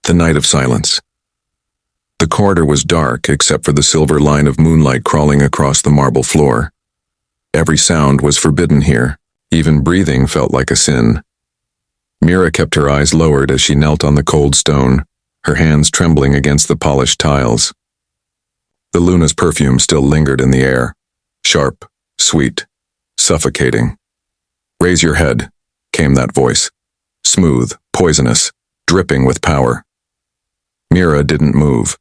The night of silence. The corridor was dark except for the silver line of moonlight crawling across the marble floor. Every sound was forbidden here. Even breathing felt like a sin. Mira kept her eyes lowered as she knelt on the cold stone, her hands trembling against the polished tiles. The Luna's perfume still lingered in the air, sharp, sweet, suffocating. "Raise your head," came that voice, smooth, poisonous, dripping with power. Mira didn't move.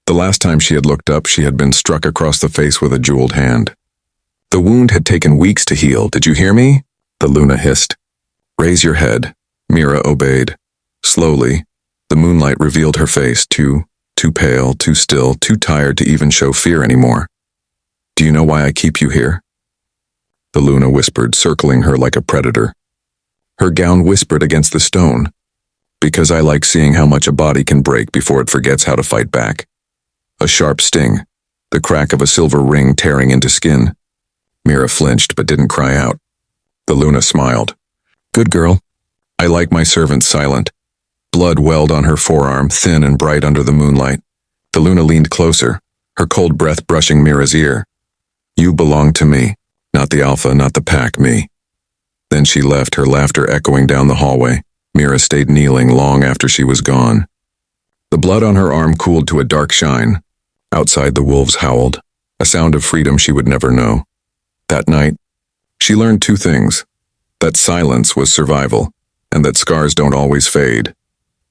The last time she had looked up, she had been struck across the face with a jeweled hand. "The wound had taken weeks to heal, did you hear me?" the Luna hissed. "Raise your head." Mira obeyed. Slowly, the moonlight revealed her face, too pale, too still, too tired to even show fear anymore. "Do you know why I keep you here?" the Luna whispered, circling her like a predator. Her gown whispered against the stone. "Because I like seeing how much a body can break before it forgets how to fight back." A sharp sting, the crack of a silver ring tearing into skin. Mira flinched but didn't cry out. The Luna smiled. "Good girl. I like my servants silent." Blood welled on her forearm, thin and bright under the moonlight. The Luna leaned closer, her cold breath brushing Mira's ear. "You belong to me. Not the Alpha, not the pack, me." Then she left, her laughter echoing down the hallway. Mira stayed kneeling long after she was gone. The blood on her arm cooled to a dark shine. Outside, the wolves howled, a sound of freedom she would never know. That night, she learned two things: that silence was survival, and that scars don't always fade.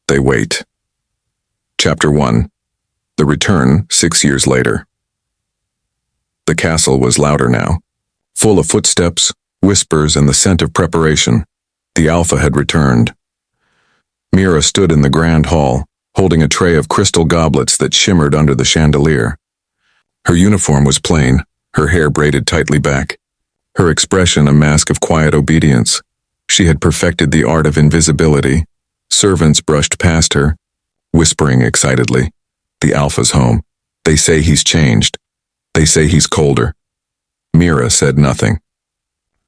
They wait. Chapter 1. The Return 6 years later. The castle was louder now, full of footsteps, whispers, and the scent of preparation. The Alpha had returned. Mira stood in the grand hall, holding a tray of crystal goblets that shimmered under the chandelier. Her uniform was plain, her hair braided tightly back, her expression a mask of quiet obedience. She had perfected the art of invisibility. Servants brushed past her, whispering excitedly, "The Alpha's home. They say he's changed. They say he's colder." Mira said nothing.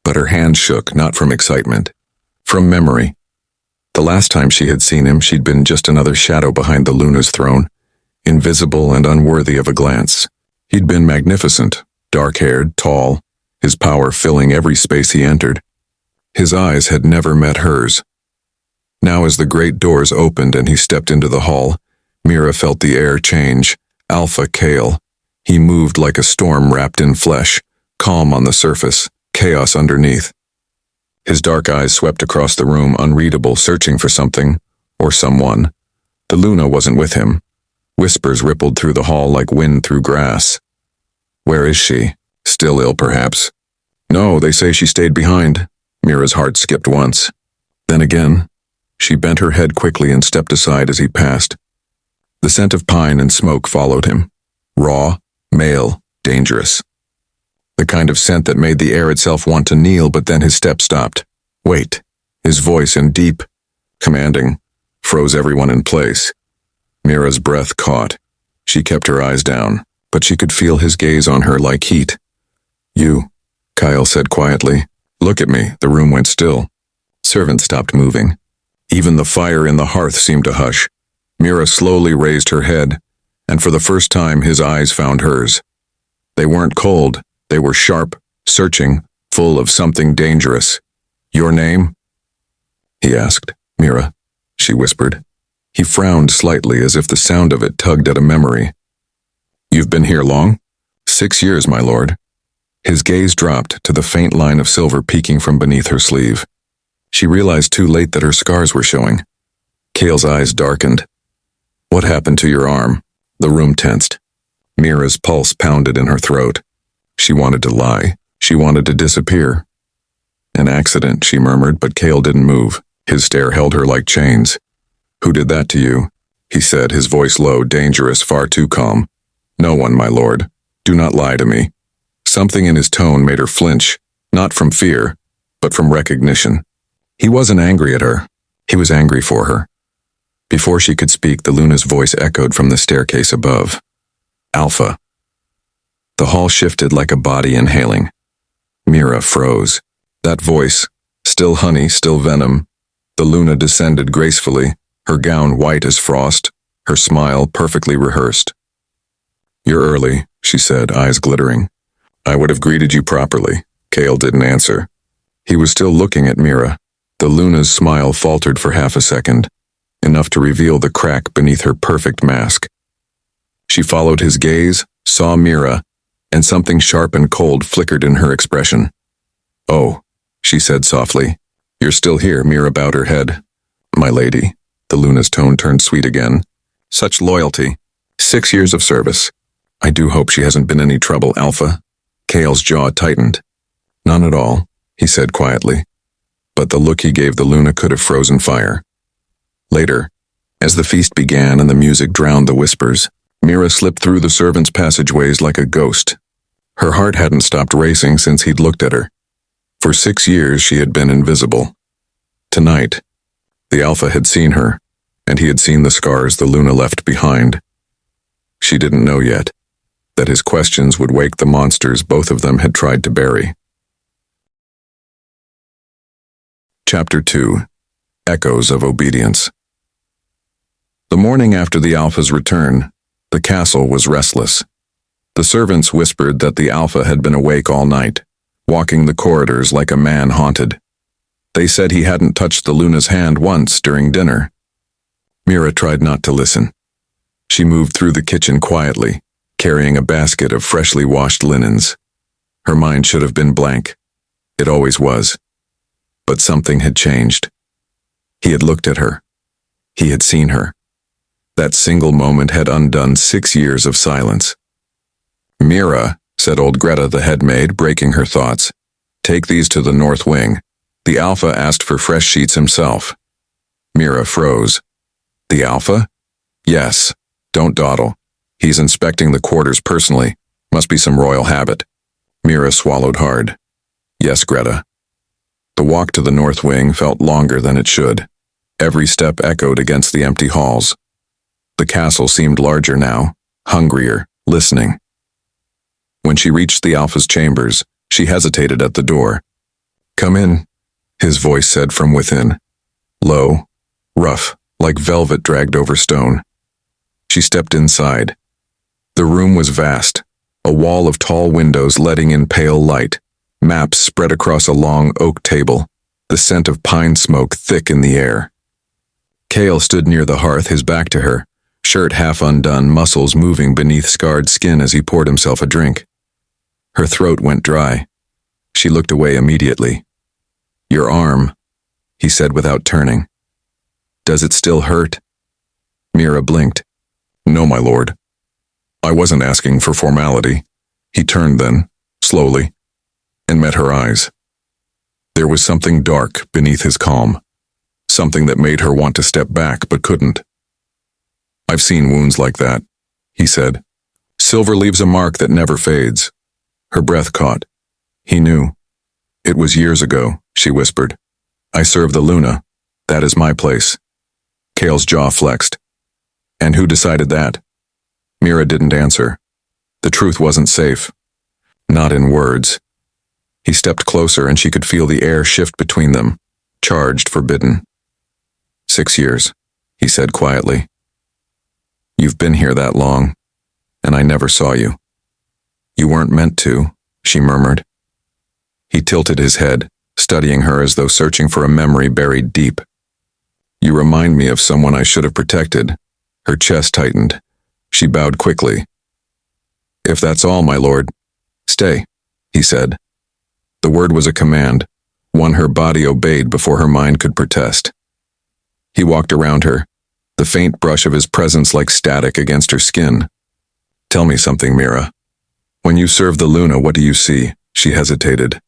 But her hand shook, not from excitement, from memory. The last time she had seen him, she'd been just another shadow behind the Luna's throne, invisible and unworthy of a glance. He'd been magnificent, dark-haired, tall, his power filling every space he entered. His eyes had never met hers. Now as the great doors opened and he stepped into the hall, Mira felt the air change. Alpha Kale. He moved like a storm wrapped in flesh, calm on the surface, chaos underneath. His dark eyes swept across the room, unreadable, searching for something, or someone. The Luna wasn't with him. Whispers rippled through the hall like wind through grass. "Where is she? Still ill, perhaps?" "No, they say she stayed behind." Mira's heart skipped once. Then again. She bent her head quickly and stepped aside as he passed. The scent of pine and smoke followed him. Raw, male, dangerous. The kind of scent that made the air itself want to kneel, but then his step stopped. "Wait." His voice, in deep, commanding, froze everyone in place. Mira's breath caught. She kept her eyes down, but she could feel his gaze on her like heat. "You," Kyle said quietly. "Look at me." The room went still. Servants stopped moving. Even the fire in the hearth seemed to hush. Mira slowly raised her head, and for the first time his eyes found hers. They weren't cold, they were sharp, searching, full of something dangerous. "Your name?" he asked. "Mira," she whispered. He frowned slightly as if the sound of it tugged at a memory. "You've been here long?" "6 years, my lord." His gaze dropped to the faint line of silver peeking from beneath her sleeve. She realized too late that her scars were showing. Kale's eyes darkened. "What happened to your arm?" The room tensed. Mira's pulse pounded in her throat. She wanted to lie. She wanted to disappear. "An accident," she murmured, but Kale didn't move. His stare held her like chains. "Who did that to you?" he said, his voice low, dangerous, far too calm. "No one, my lord. Do not lie to me." Something in his tone made her flinch, not from fear, but from recognition. He wasn't angry at her. He was angry for her. Before she could speak, the Luna's voice echoed from the staircase above. "Alpha." The hall shifted like a body inhaling. Mira froze. That voice, still honey, still venom. The Luna descended gracefully, her gown white as frost, her smile perfectly rehearsed. "You're early," she said, eyes glittering. "I would have greeted you properly." Cale didn't answer. He was still looking at Mira. The Luna's smile faltered for half a second, enough to reveal the crack beneath her perfect mask. She followed his gaze, saw Mira, and something sharp and cold flickered in her expression. "Oh," she said softly. "You're still here." Mira bowed her head. "My lady." The Luna's tone turned sweet again. "Such loyalty. 6 years of service. I do hope she hasn't been any trouble, Alpha." Cale's jaw tightened. "None at all," he said quietly. But the look he gave the Luna could have frozen fire. Later, as the feast began and the music drowned the whispers, Mira slipped through the servants' passageways like a ghost. Her heart hadn't stopped racing since he'd looked at her. For 6 years she had been invisible. Tonight, the Alpha had seen her, and he had seen the scars the Luna left behind. She didn't know yet that his questions would wake the monsters both of them had tried to bury. Chapter 2. Echoes of Obedience. The morning after the Alpha's return, the castle was restless. The servants whispered that the Alpha had been awake all night, walking the corridors like a man haunted. They said he hadn't touched the Luna's hand once during dinner. Mira tried not to listen. She moved through the kitchen quietly, carrying a basket of freshly washed linens. Her mind should have been blank. It always was. But something had changed. He had looked at her. He had seen her. That single moment had undone 6 years of silence. "Mira," said old Greta the headmaid, breaking her thoughts. "Take these to the north wing. The Alpha asked for fresh sheets himself." Mira froze. "The Alpha?" "Yes. Don't dawdle. He's inspecting the quarters personally. Must be some royal habit." Mira swallowed hard. "Yes, Greta." The walk to the north wing felt longer than it should. Every step echoed against the empty halls. The castle seemed larger now, hungrier, listening. When she reached the Alpha's chambers, she hesitated at the door. "Come in," his voice said from within. Low, rough, like velvet dragged over stone. She stepped inside. The room was vast, a wall of tall windows letting in pale light. Maps spread across a long oak table, the scent of pine smoke thick in the air. Cale stood near the hearth, his back to her, shirt half undone, muscles moving beneath scarred skin as he poured himself a drink. Her throat went dry. She looked away immediately. "Your arm," he said without turning. "Does it still hurt?" Mira blinked. "No, my lord." "I wasn't asking for formality." He turned then, slowly, and met her eyes. There was something dark beneath his calm, something that made her want to step back but couldn't. "I've seen wounds like that," he said. "Silver leaves a mark that never fades." Her breath caught. He knew. "It was years ago," she whispered. "I serve the Luna. That is my place." Cale's jaw flexed. "And who decided that?" Mira didn't answer. The truth wasn't safe. Not in words. He stepped closer and she could feel the air shift between them, charged, forbidden. 6 years, he said quietly. "You've been here that long, and I never saw you." "You weren't meant to," she murmured. He tilted his head, studying her as though searching for a memory buried deep. "You remind me of someone I should have protected." Her chest tightened. She bowed quickly. "If that's all, my lord." "Stay," he said. The word was a command, one her body obeyed before her mind could protest. He walked around her, the faint brush of his presence like static against her skin. "Tell me something, Mira. When you serve the Luna, what do you see?" She hesitated.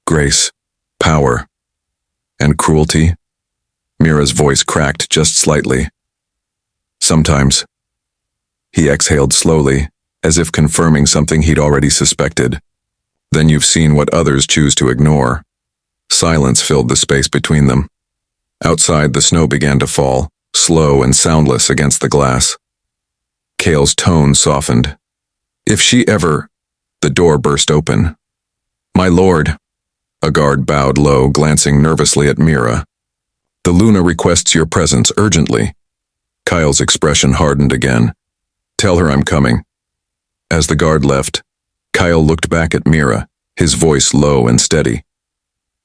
"Grace, power, and cruelty?" Mira's voice cracked just slightly. "Sometimes." He exhaled slowly, as if confirming something he'd already suspected. "Then you've seen what others choose to ignore." Silence filled the space between them. Outside, the snow began to fall, slow and soundless against the glass. Cale's tone softened. "If she ever—" The door burst open. "My lord." A guard bowed low, glancing nervously at Mira. The Luna requests your presence urgently. Kyle's expression hardened again. Tell her I'm coming. As the guard left, Kyle looked back at Mira, his voice low and steady.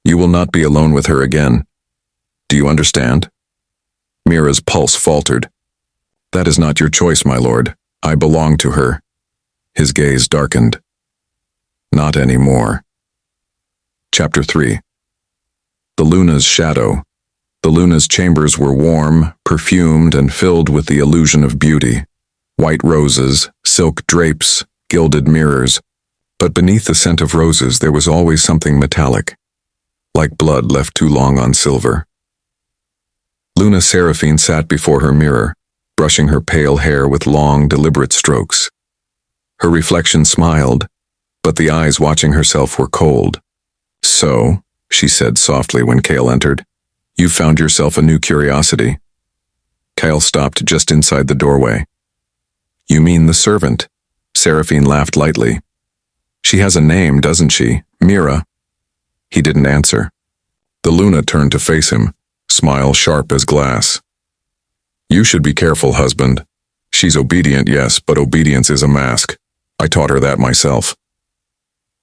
You will not be alone with her again. Do you understand? Mira's pulse faltered. That is not your choice, my lord. I belong to her. His gaze darkened. Not anymore. Chapter 3. The Luna's shadow. The Luna's chambers were warm, perfumed, and filled with the illusion of beauty. White roses, silk drapes, gilded mirrors. But beneath the scent of roses there was always something metallic, like blood left too long on silver. Luna Seraphine sat before her mirror, brushing her pale hair with long, deliberate strokes. Her reflection smiled, but the eyes watching herself were cold. So, she said softly when Kale entered, you've found yourself a new curiosity. Kyle stopped just inside the doorway. You mean the servant? Seraphine laughed lightly. She has a name, doesn't she? Mira. He didn't answer. The Luna turned to face him, smile sharp as glass. You should be careful, husband. She's obedient, yes, but obedience is a mask. I taught her that myself.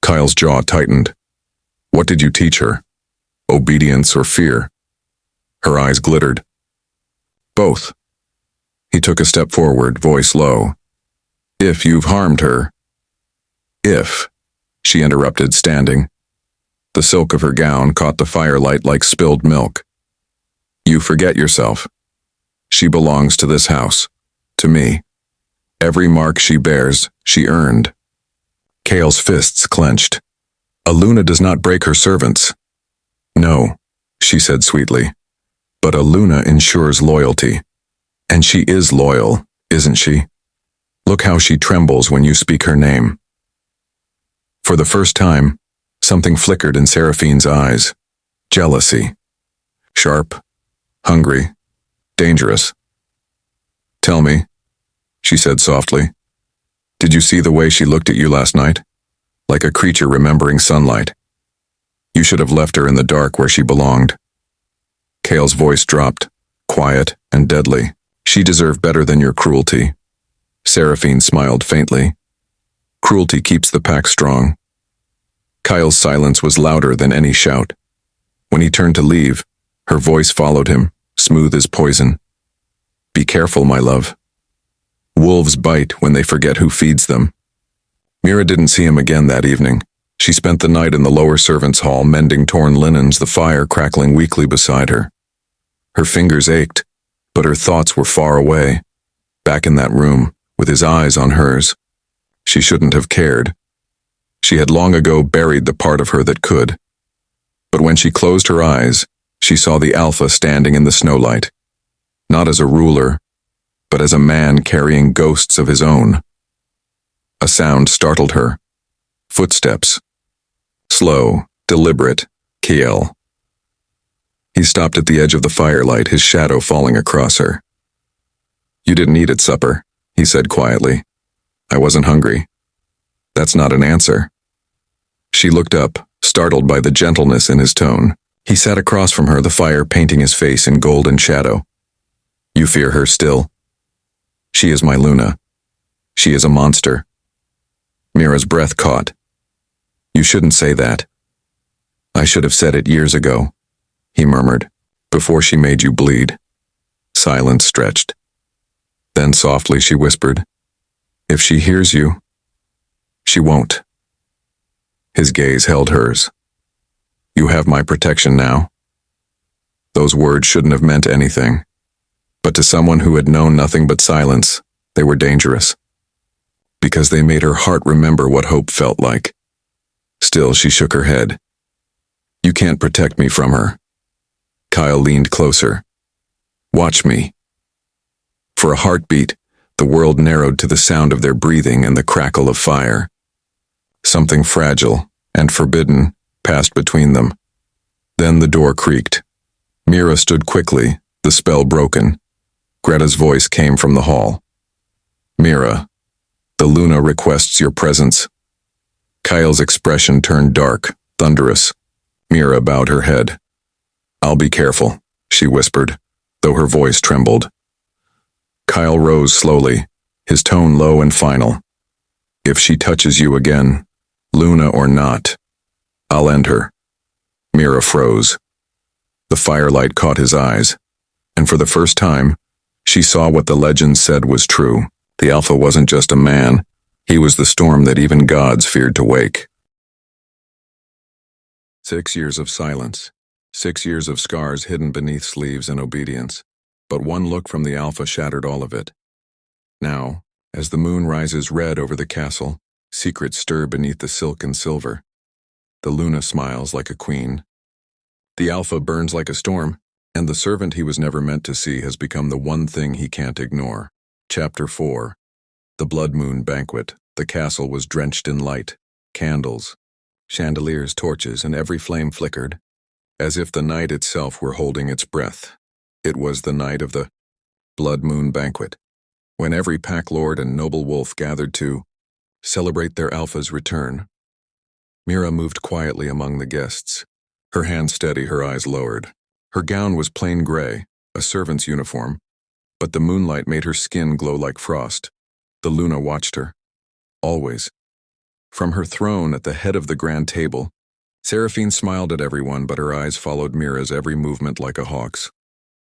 Kyle's jaw tightened. What did you teach her? Obedience or fear? Her eyes glittered. Both. He took a step forward, voice low. If you've harmed her. If, she interrupted, standing. The silk of her gown caught the firelight like spilled milk. You forget yourself. She belongs to this house, to me. Every mark she bears, she earned. Kale's fists clenched. A Luna does not break her servants. No, she said sweetly. But a Luna ensures loyalty. And she is loyal, isn't she? Look how she trembles when you speak her name. For the first time, something flickered in Seraphine's eyes. Jealousy. Sharp, hungry, dangerous. Tell me, she said softly. Did you see the way she looked at you last night? Like a creature remembering sunlight. You should have left her in the dark where she belonged. Kale's voice dropped, quiet and deadly. She deserved better than your cruelty. Seraphine smiled faintly. Cruelty keeps the pack strong. Kyle's silence was louder than any shout. When he turned to leave, her voice followed him, smooth as poison. Be careful, my love. Wolves bite when they forget who feeds them. Mira didn't see him again that evening. She spent the night in the lower servants' hall mending torn linens, the fire crackling weakly beside her. Her fingers ached, but her thoughts were far away, back in that room, with his eyes on hers. She shouldn't have cared. She had long ago buried the part of her that could. But when she closed her eyes, she saw the Alpha standing in the snowlight, not as a ruler, but as a man carrying ghosts of his own. A sound startled her. Footsteps. Slow, deliberate, Kiel. He stopped at the edge of the firelight, his shadow falling across her. You didn't eat at supper, he said quietly. I wasn't hungry. That's not an answer. She looked up, startled by the gentleness in his tone. He sat across from her, the fire painting his face in golden shadow. You fear her still? She is my Luna. She is a monster. Mira's breath caught. You shouldn't say that. I should have said it years ago, he murmured, before she made you bleed. Silence stretched. Then softly she whispered, if she hears you, she won't. His gaze held hers. You have my protection now. Those words shouldn't have meant anything, but to someone who had known nothing but silence, they were dangerous, because they made her heart remember what hope felt like. Still, she shook her head. You can't protect me from her. Kyle leaned closer. Watch me. For a heartbeat, the world narrowed to the sound of their breathing and the crackle of fire. Something fragile and forbidden passed between them. Then the door creaked. Mira stood quickly, the spell broken. Greta's voice came from the hall. Mira, the Luna requests your presence. Kyle's expression turned dark, thunderous. Mira bowed her head. I'll be careful, she whispered, though her voice trembled. Kyle rose slowly, his tone low and final. If she touches you again, Luna or not, I'll end her. Mira froze. The firelight caught his eyes, and for the first time, she saw what the legend said was true. The Alpha wasn't just a man, he was the storm that even gods feared to wake. 6 years of silence, 6 years of scars hidden beneath sleeves and obedience, but one look from the Alpha shattered all of it. Now, as the moon rises red over the castle, secrets stir beneath the silk and silver. The Luna smiles like a queen. The Alpha burns like a storm, and the servant he was never meant to see has become the one thing he can't ignore. Chapter 4. The Blood Moon Banquet. The castle was drenched in light, candles, chandeliers, torches, and every flame flickered, as if the night itself were holding its breath. It was the night of the Blood Moon Banquet, when every pack lord and noble wolf gathered to celebrate their Alpha's return. Mira moved quietly among the guests, her hands steady, her eyes lowered. Her gown was plain gray, a servant's uniform, but the moonlight made her skin glow like frost. The Luna watched her. Always. From her throne at the head of the grand table, Seraphine smiled at everyone, but her eyes followed Mira's every movement like a hawk's.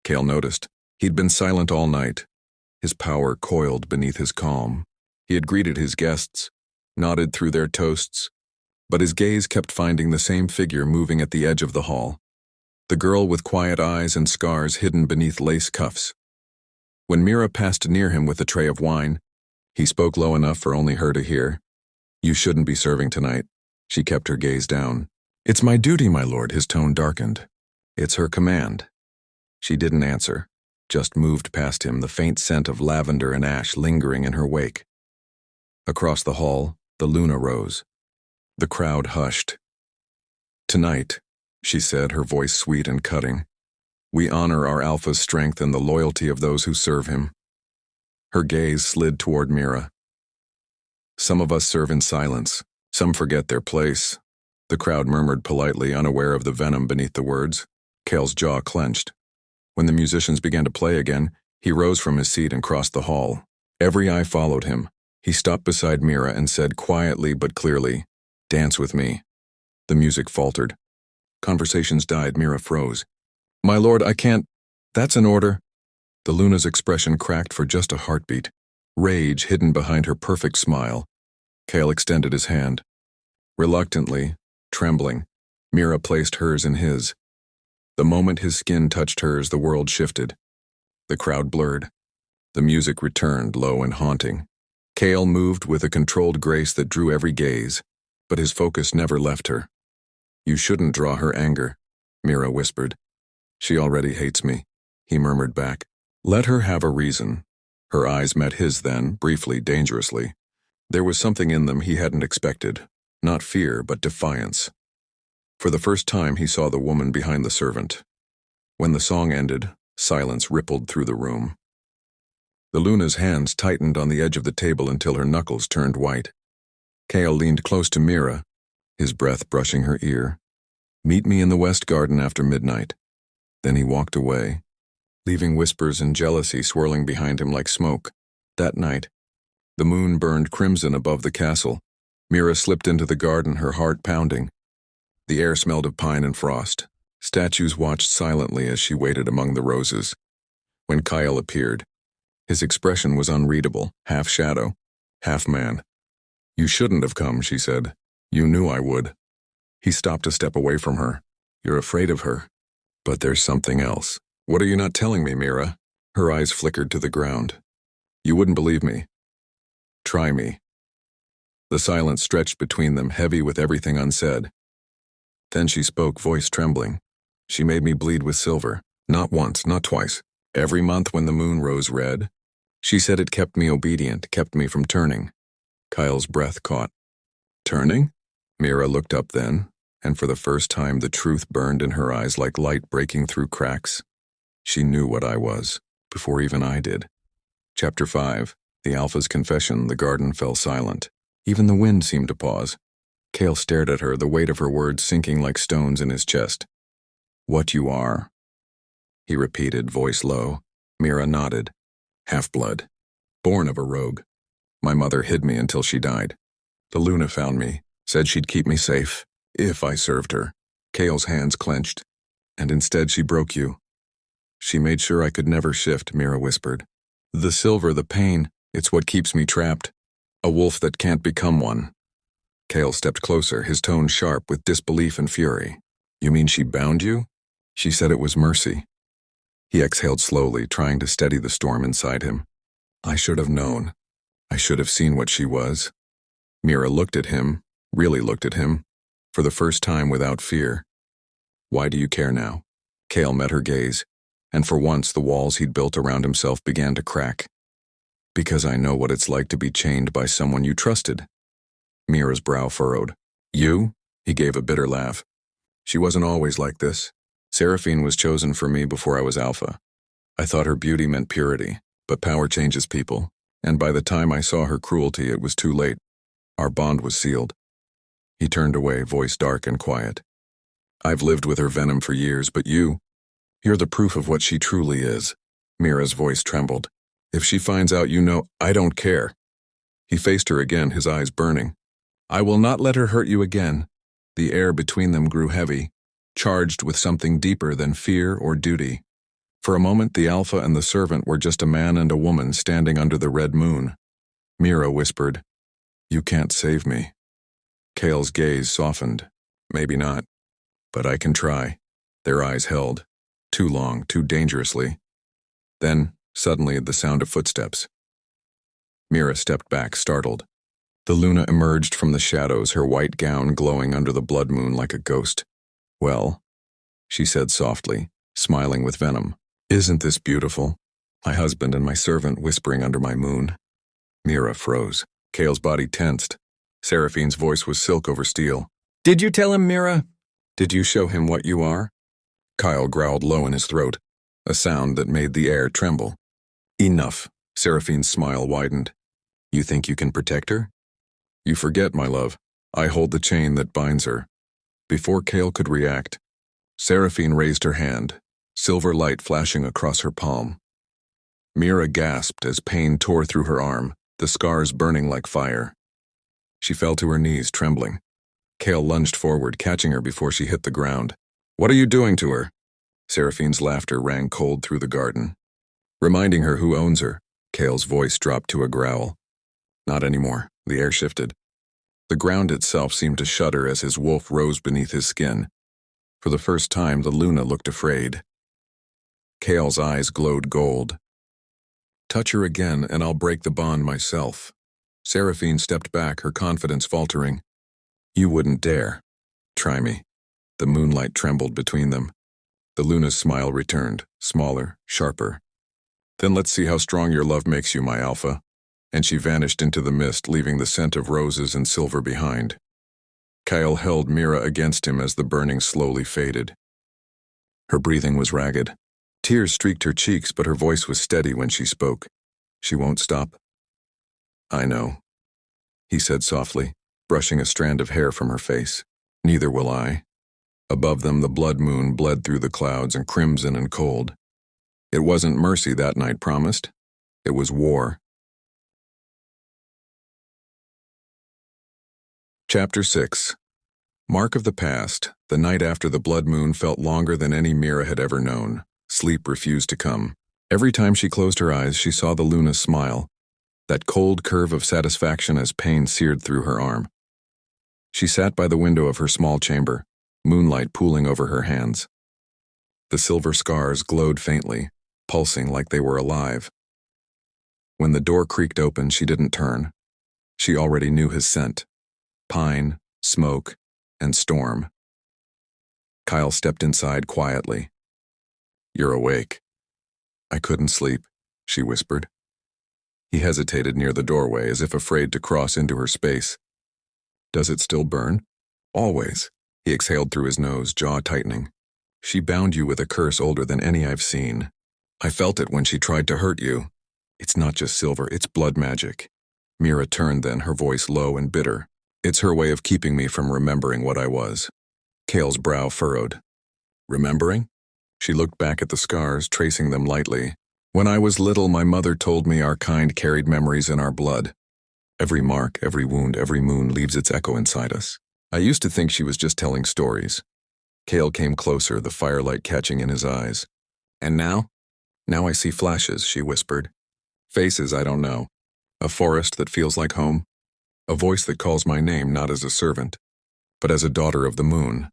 Kale noticed. He'd been silent all night, his power coiled beneath his calm. He had greeted his guests, nodded through their toasts, but his gaze kept finding the same figure moving at the edge of the hall. The girl with quiet eyes and scars hidden beneath lace cuffs. When Mira passed near him with a tray of wine, he spoke low enough for only her to hear. You shouldn't be serving tonight. She kept her gaze down. It's my duty, my lord, his tone darkened. It's her command. She didn't answer, just moved past him, the faint scent of lavender and ash lingering in her wake. Across the hall, the Luna rose. The crowd hushed. Tonight, she said, her voice sweet and cutting, we honor our Alpha's strength and the loyalty of those who serve him. Her gaze slid toward Mira. Some of us serve in silence. Some forget their place. The crowd murmured politely, unaware of the venom beneath the words. Kale's jaw clenched. When the musicians began to play again, he rose from his seat and crossed the hall. Every eye followed him. He stopped beside Mira and said quietly but clearly, "Dance with me." The music faltered. Conversations died. Mira froze. My lord, I can't. That's an order. The Luna's expression cracked for just a heartbeat, rage hidden behind her perfect smile. Kale extended his hand. Reluctantly, trembling, Mira placed hers in his. The moment his skin touched hers, the world shifted. The crowd blurred. The music returned, low and haunting. Kale moved with a controlled grace that drew every gaze, but his focus never left her. You shouldn't draw her anger, Mira whispered. She already hates me, he murmured back. Let her have a reason. Her eyes met his then, briefly, dangerously. There was something in them he hadn't expected. Not fear, but defiance. For the first time he saw the woman behind the servant. When the song ended, silence rippled through the room. The Luna's hands tightened on the edge of the table until her knuckles turned white. Kale leaned close to Mira, his breath brushing her ear. Meet me in the West Garden after midnight. Then he walked away, leaving whispers and jealousy swirling behind him like smoke. That night, the moon burned crimson above the castle. Mira slipped into the garden, her heart pounding. The air smelled of pine and frost. Statues watched silently as she waited among the roses. When Kyle appeared, his expression was unreadable, half shadow, half man. You shouldn't have come, she said. You knew I would. He stopped a step away from her. You're afraid of her. But there's something else. What are you not telling me, Mira? Her eyes flickered to the ground. You wouldn't believe me. Try me. The silence stretched between them, heavy with everything unsaid. Then she spoke, voice trembling. She made me bleed with silver. Not once, not twice. Every month when the moon rose red. She said it kept me obedient, kept me from turning. Kyle's breath caught. Turning? Mira looked up then, and for the first time the truth burned in her eyes like light breaking through cracks. She knew what I was, before even I did. Chapter 5. The Alpha's confession. The garden fell silent. Even the wind seemed to pause. Kale stared at her, the weight of her words sinking like stones in his chest. What you are. he repeated, voice low. Mira nodded. Half-blood. Born of a rogue. My mother hid me until she died. The Luna found me, said she'd keep me safe, if I served her. Kale's hands clenched. And instead she broke you. She made sure I could never shift, Mira whispered. The silver, the pain, it's what keeps me trapped. A wolf that can't become one. Kale stepped closer, his tone sharp with disbelief and fury. You mean she bound you? She said it was mercy. He exhaled slowly, trying to steady the storm inside him. I should have known. I should have seen what she was. Mira looked at him, really looked at him, for the first time without fear. Why do you care now? Kale met her gaze, and for once the walls he'd built around himself began to crack. Because I know what it's like to be chained by someone you trusted. Mira's brow furrowed. You? He gave a bitter laugh. She wasn't always like this. Seraphine was chosen for me before I was alpha. I thought her beauty meant purity, but power changes people, and by the time I saw her cruelty, it was too late. Our bond was sealed. He turned away, voice dark and quiet. I've lived with her venom for years, but you're the proof of what she truly is. Mira's voice trembled. If she finds out you know, I don't care. He faced her again, his eyes burning. I will not let her hurt you again. The air between them grew heavy, charged with something deeper than fear or duty. For a moment, the alpha and the servant were just a man and a woman standing under the red moon. Mira whispered, You can't save me. Kale's gaze softened. Maybe not. But I can try. Their eyes held. Too long, too dangerously. Then, suddenly, the sound of footsteps. Mira stepped back, startled. The Luna emerged from the shadows, her white gown glowing under the blood moon like a ghost. Well, she said softly, smiling with venom. Isn't this beautiful? My husband and my servant whispering under my moon. Mira froze. Kale's body tensed. Seraphine's voice was silk over steel. Did you tell him, Mira? Did you show him what you are? Kyle growled low in his throat, a sound that made the air tremble. Enough. Seraphine's smile widened. You think you can protect her? You forget, my love. I hold the chain that binds her. Before Kale could react, Seraphine raised her hand, silver light flashing across her palm. Mira gasped as pain tore through her arm, the scars burning like fire. She fell to her knees, trembling. Kale lunged forward, catching her before she hit the ground. What are you doing to her? Seraphine's laughter rang cold through the garden. Reminding her who owns her, Kale's voice dropped to a growl. Not anymore. The air shifted. The ground itself seemed to shudder as his wolf rose beneath his skin. For the first time, the Luna looked afraid. Kale's eyes glowed gold. Touch her again, and I'll break the bond myself. Seraphine stepped back, her confidence faltering. You wouldn't dare. Try me. The moonlight trembled between them. The Luna's smile returned, smaller, sharper. Then let's see how strong your love makes you, my alpha. And she vanished into the mist, leaving the scent of roses and silver behind. Kyle held Mira against him as the burning slowly faded. Her breathing was ragged. Tears streaked her cheeks, but her voice was steady when she spoke. She won't stop. I know, he said softly, brushing a strand of hair from her face. Neither will I. Above them, the blood moon bled through the clouds and crimson and cold. It wasn't mercy that night promised. It was war. Chapter 6. Mark of the past. The night after the blood moon felt longer than any Mira had ever known. Sleep refused to come. Every time she closed her eyes, she saw the Luna smile, that cold curve of satisfaction as pain seared through her arm. She sat by the window of her small chamber, moonlight pooling over her hands. The silver scars glowed faintly, pulsing like they were alive. When the door creaked open, she didn't turn. She already knew his scent. Pine, smoke, and storm. Kyle stepped inside quietly. You're awake. I couldn't sleep, she whispered. He hesitated near the doorway as if afraid to cross into her space. Does it still burn? Always. He exhaled through his nose, jaw tightening. She bound you with a curse older than any I've seen. I felt it when she tried to hurt you. It's not just silver, it's blood magic. Mira turned then, her voice low and bitter. It's her way of keeping me from remembering what I was. Kale's brow furrowed. Remembering? She looked back at the scars, tracing them lightly. When I was little, my mother told me our kind carried memories in our blood. Every mark, every wound, every moon leaves its echo inside us. I used to think she was just telling stories. Cale came closer, the firelight catching in his eyes. And now? Now I see flashes, she whispered. Faces I don't know. A forest that feels like home. A voice that calls my name not as a servant, but as a daughter of the moon.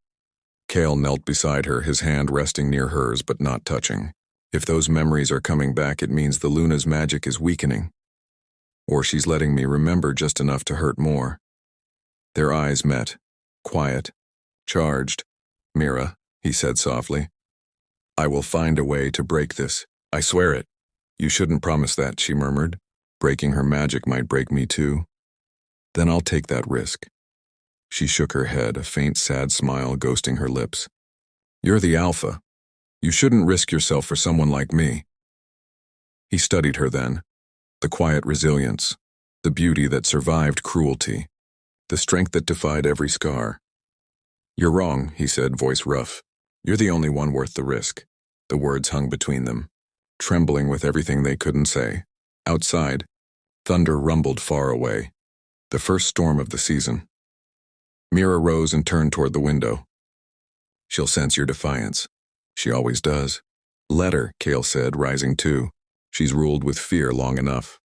Cale knelt beside her, his hand resting near hers but not touching. If those memories are coming back, it means the Luna's magic is weakening. Or she's letting me remember just enough to hurt more. Their eyes met. Quiet. Charged. Mira, he said softly. I will find a way to break this. I swear it. You shouldn't promise that, she murmured. Breaking her magic might break me too. Then I'll take that risk. She shook her head, a faint sad smile ghosting her lips. You're the alpha. You shouldn't risk yourself for someone like me. He studied her then. The quiet resilience. The beauty that survived cruelty. The strength that defied every scar. You're wrong, he said, voice rough. You're the only one worth the risk. The words hung between them, trembling with everything they couldn't say. Outside, thunder rumbled far away. The first storm of the season. Mira rose and turned toward the window. She'll sense your defiance. She always does. Let her, Cale said, rising too. She's ruled with fear long enough.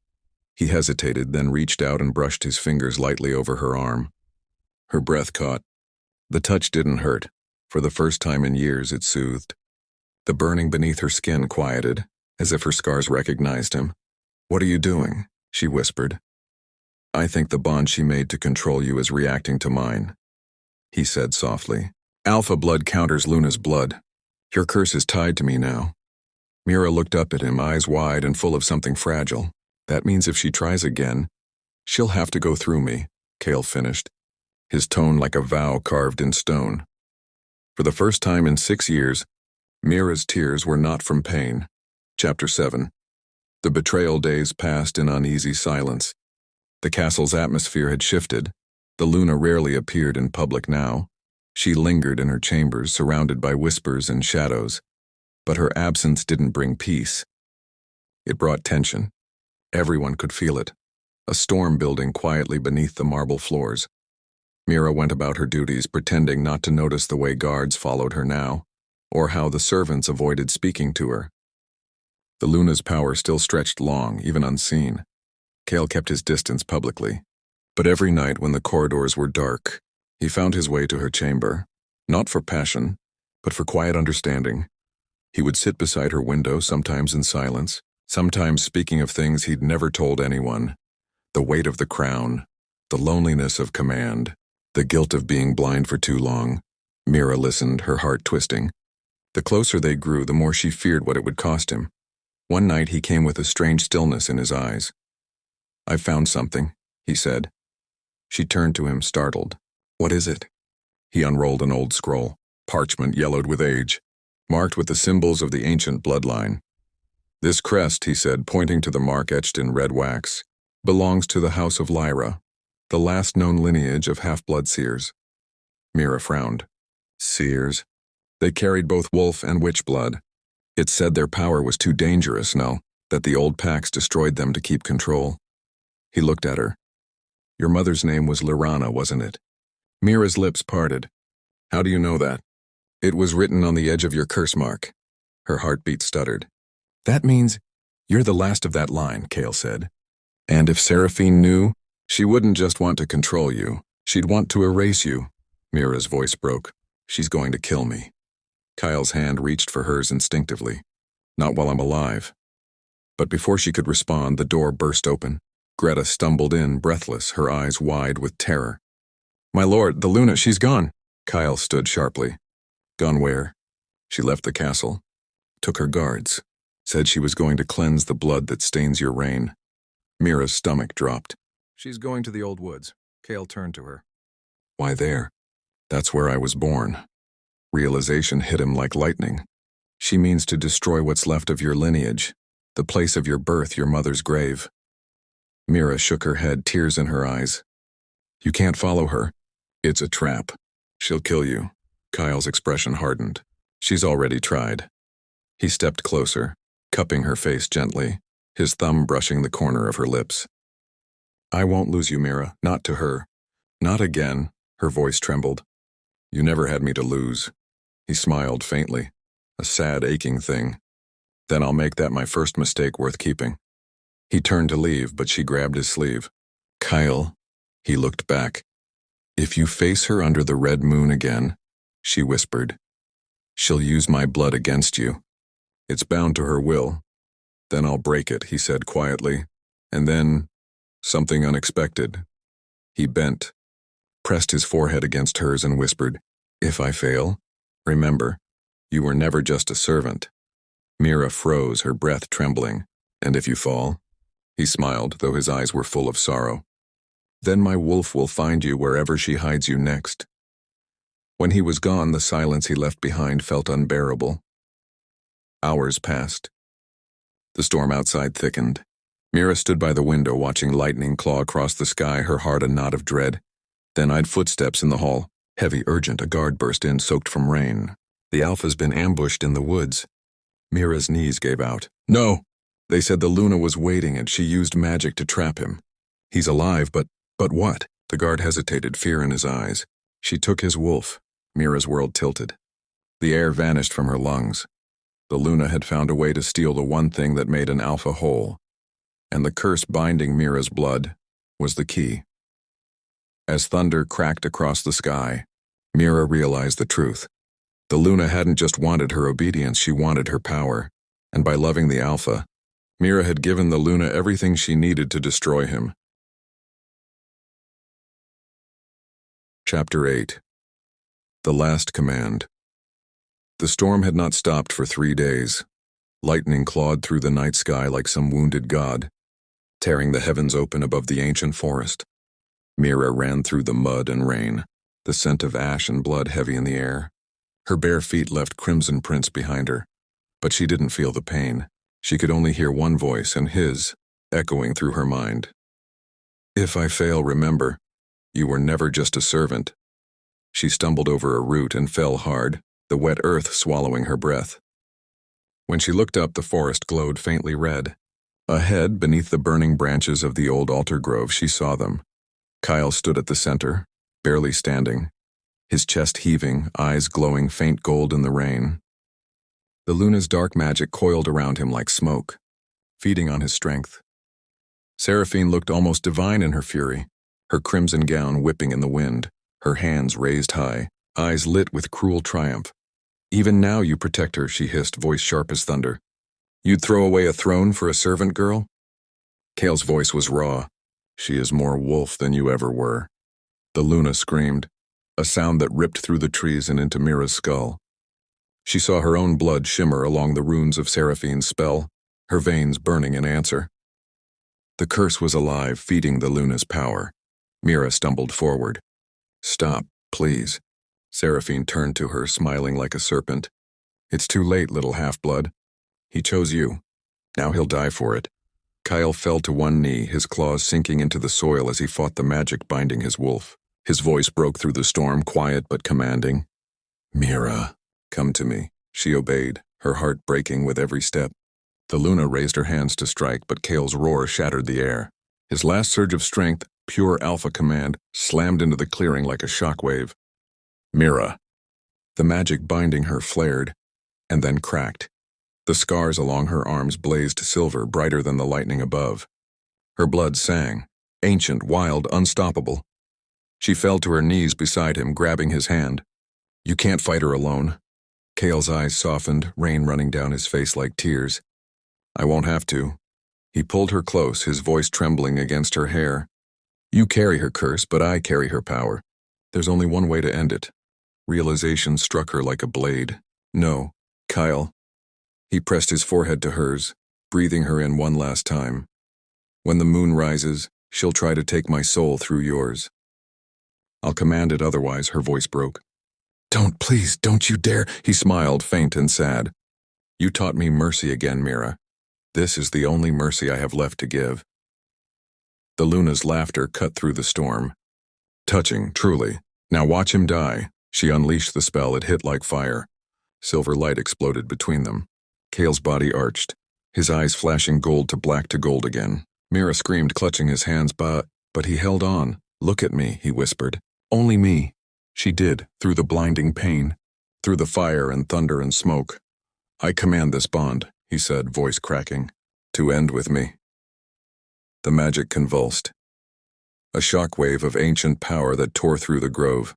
He hesitated, then reached out and brushed his fingers lightly over her arm. Her breath caught. The touch didn't hurt. For the first time in years, it soothed. The burning beneath her skin quieted, as if her scars recognized him. What are you doing? She whispered. I think the bond she made to control you is reacting to mine, he said softly. Alpha blood counters Luna's blood. Your curse is tied to me now. Mira looked up at him, eyes wide and full of something fragile. That means if she tries again, she'll have to go through me, Cale finished, his tone like a vow carved in stone. For the first time in 6 years, Mira's tears were not from pain. Chapter 7. The betrayal days passed in uneasy silence. The castle's atmosphere had shifted. The Luna rarely appeared in public now. She lingered in her chambers, surrounded by whispers and shadows. But her absence didn't bring peace. It brought tension. Everyone could feel it. A storm building quietly beneath the marble floors. Mira went about her duties, pretending not to notice the way guards followed her now, or how the servants avoided speaking to her. The Luna's power still stretched long, even unseen. Cale kept his distance publicly. But every night when the corridors were dark, he found his way to her chamber, not for passion, but for quiet understanding. He would sit beside her window, sometimes in silence, sometimes speaking of things he'd never told anyone. The weight of the crown, the loneliness of command, the guilt of being blind for too long. Mira listened, her heart twisting. The closer they grew, the more she feared what it would cost him. One night he came with a strange stillness in his eyes. I found something, he said. She turned to him, startled. What is it? He unrolled an old scroll, parchment yellowed with age, marked with the symbols of the ancient bloodline. This crest, he said, pointing to the mark etched in red wax, belongs to the House of Lyra, the last known lineage of half-blood seers. Mira frowned. Seers? They carried both wolf and witch blood. It said their power was too dangerous, no, that the old pacts destroyed them to keep control. He looked at her. Your mother's name was Lyrana, wasn't it? Mira's lips parted. How do you know that? It was written on the edge of your curse mark. Her heartbeat stuttered. That means you're the last of that line, Cale said. And if Seraphine knew, she wouldn't just want to control you. She'd want to erase you. Mira's voice broke. She's going to kill me. Kyle's hand reached for hers instinctively. Not while I'm alive. But before she could respond, the door burst open. Greta stumbled in, breathless, her eyes wide with terror. My lord, the Luna, she's gone. Kyle stood sharply. Gone where? She left the castle. Took her guards. Said she was going to cleanse the blood that stains your reign. Mira's stomach dropped. She's going to the old woods. Cale turned to her. Why there? That's where I was born. Realization hit him like lightning. She means to destroy what's left of your lineage, the place of your birth, your mother's grave. Mira shook her head, tears in her eyes. You can't follow her. It's a trap. She'll kill you. Kyle's expression hardened. She's already tried. He stepped closer, cupping her face gently, his thumb brushing the corner of her lips. I won't lose you, Mira, not to her. Not again, her voice trembled. You never had me to lose. He smiled faintly, a sad, aching thing. Then I'll make that my first mistake worth keeping. He turned to leave, but she grabbed his sleeve. Kyle, he looked back. If you face her under the red moon again, she whispered, she'll use my blood against you. It's bound to her will. Then I'll break it, he said quietly. And then, something unexpected. He bent, pressed his forehead against hers and whispered, if I fail, remember, you were never just a servant. Mira froze, her breath trembling. And if you fall? He smiled, though his eyes were full of sorrow. Then my wolf will find you wherever she hides you next. When he was gone, the silence he left behind felt unbearable. Hours passed. The storm outside thickened. Mira stood by the window watching lightning claw across the sky, her heart a knot of dread. Then eyed footsteps in the hall. Heavy, urgent, a guard burst in, soaked from rain. The Alpha's been ambushed in the woods. Mira's knees gave out. No! They said the Luna was waiting and she used magic to trap him. He's alive, but what? The guard hesitated, fear in his eyes. She took his wolf. Mira's world tilted. The air vanished from her lungs. The Luna had found a way to steal the one thing that made an Alpha whole. And the curse binding Mira's blood was the key. As thunder cracked across the sky, Mira realized the truth. The Luna hadn't just wanted her obedience, she wanted her power. And by loving the Alpha, Mira had given the Luna everything she needed to destroy him. Chapter 8. The Last Command. The storm had not stopped for 3 days. Lightning clawed through the night sky like some wounded god, tearing the heavens open above the ancient forest. Mira ran through the mud and rain, the scent of ash and blood heavy in the air. Her bare feet left crimson prints behind her, but she didn't feel the pain. She could only hear one voice, and his, echoing through her mind. If I fail, remember, you were never just a servant. She stumbled over a root and fell hard, the wet earth swallowing her breath. When she looked up, the forest glowed faintly red. Ahead, beneath the burning branches of the old altar grove, she saw them. Kyle stood at the center, barely standing, his chest heaving, eyes glowing faint gold in the rain. The Luna's dark magic coiled around him like smoke, feeding on his strength. Seraphine looked almost divine in her fury, her crimson gown whipping in the wind, her hands raised high, eyes lit with cruel triumph. Even now you protect her, she hissed, voice sharp as thunder. You'd throw away a throne for a servant girl? Kale's voice was raw. She is more wolf than you ever were. The Luna screamed, a sound that ripped through the trees and into Mira's skull. She saw her own blood shimmer along the runes of Seraphine's spell, her veins burning in answer. The curse was alive, feeding the Luna's power. Mira stumbled forward. Stop, please. Seraphine turned to her, smiling like a serpent. It's too late, little half-blood. He chose you. Now he'll die for it. Kyle fell to one knee, his claws sinking into the soil as he fought the magic binding his wolf. His voice broke through the storm, quiet but commanding. Mira, come to me. She obeyed, her heart breaking with every step. The Luna raised her hands to strike, but Kale's roar shattered the air. His last surge of strength, pure alpha command, slammed into the clearing like a shockwave. Mira. The magic binding her flared, and then cracked. The scars along her arms blazed silver, brighter than the lightning above. Her blood sang, ancient, wild, unstoppable. She fell to her knees beside him, grabbing his hand. You can't fight her alone. Kale's eyes softened, rain running down his face like tears. I won't have to. He pulled her close, his voice trembling against her hair. You carry her curse, but I carry her power. There's only one way to end it. Realization struck her like a blade. No, Kyle. He pressed his forehead to hers, breathing her in one last time. When the moon rises, she'll try to take my soul through yours. I'll command it otherwise, her voice broke. Please, don't you dare, he smiled, faint and sad. You taught me mercy again, Mira. This is the only mercy I have left to give. The Luna's laughter cut through the storm. Touching, truly. Now watch him die. She unleashed the spell, it hit like fire. Silver light exploded between them. Kale's body arched, his eyes flashing gold to black to gold again. Mira screamed, clutching his hands, but he held on. "Look at me," he whispered. "Only me." She did, through the blinding pain, through the fire and thunder and smoke. "I command this bond," he said, voice cracking, "to end with me." The magic convulsed. A shockwave of ancient power that tore through the grove.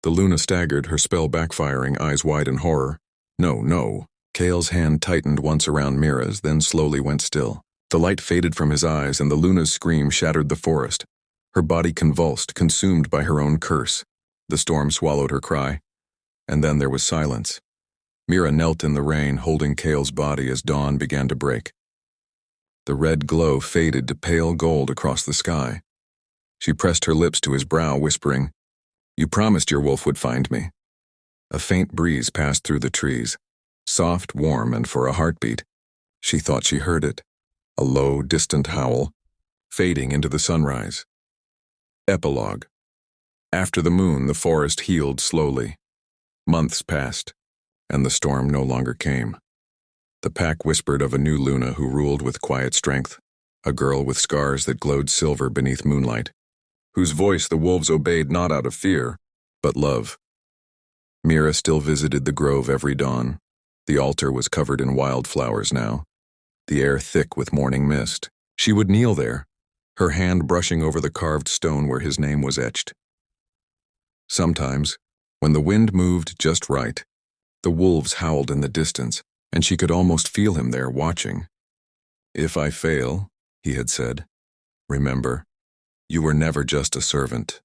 The Luna staggered, her spell backfiring, eyes wide in horror. "No, no." Kale's hand tightened once around Mira's, then slowly went still. The light faded from his eyes, and the Luna's scream shattered the forest. Her body convulsed, consumed by her own curse. The storm swallowed her cry. And then there was silence. Mira knelt in the rain, holding Kale's body as dawn began to break. The red glow faded to pale gold across the sky. She pressed her lips to his brow, whispering, "You promised your wolf would find me." A faint breeze passed through the trees, soft, warm, and for a heartbeat. She thought she heard it, a low, distant howl, fading into the sunrise. Epilogue. After the moon, the forest healed slowly. Months passed, and the storm no longer came. The pack whispered of a new Luna who ruled with quiet strength, a girl with scars that glowed silver beneath moonlight, whose voice the wolves obeyed not out of fear, but love. Mira still visited the grove every dawn. The altar was covered in wildflowers now, the air thick with morning mist. She would kneel there, her hand brushing over the carved stone where his name was etched. Sometimes, when the wind moved just right, the wolves howled in the distance, and she could almost feel him there watching. "If I fail," he had said, "remember, you were never just a servant."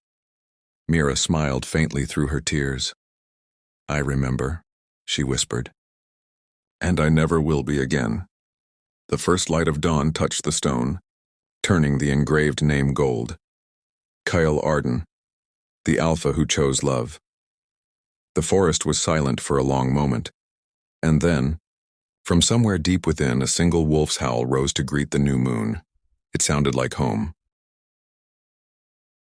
Mira smiled faintly through her tears. "I remember," she whispered. "And I never will be again." The first light of dawn touched the stone, turning the engraved name gold. Kyle Arden, the alpha who chose love. The forest was silent for a long moment, and then, from somewhere deep within, a single wolf's howl rose to greet the new moon. It sounded like home.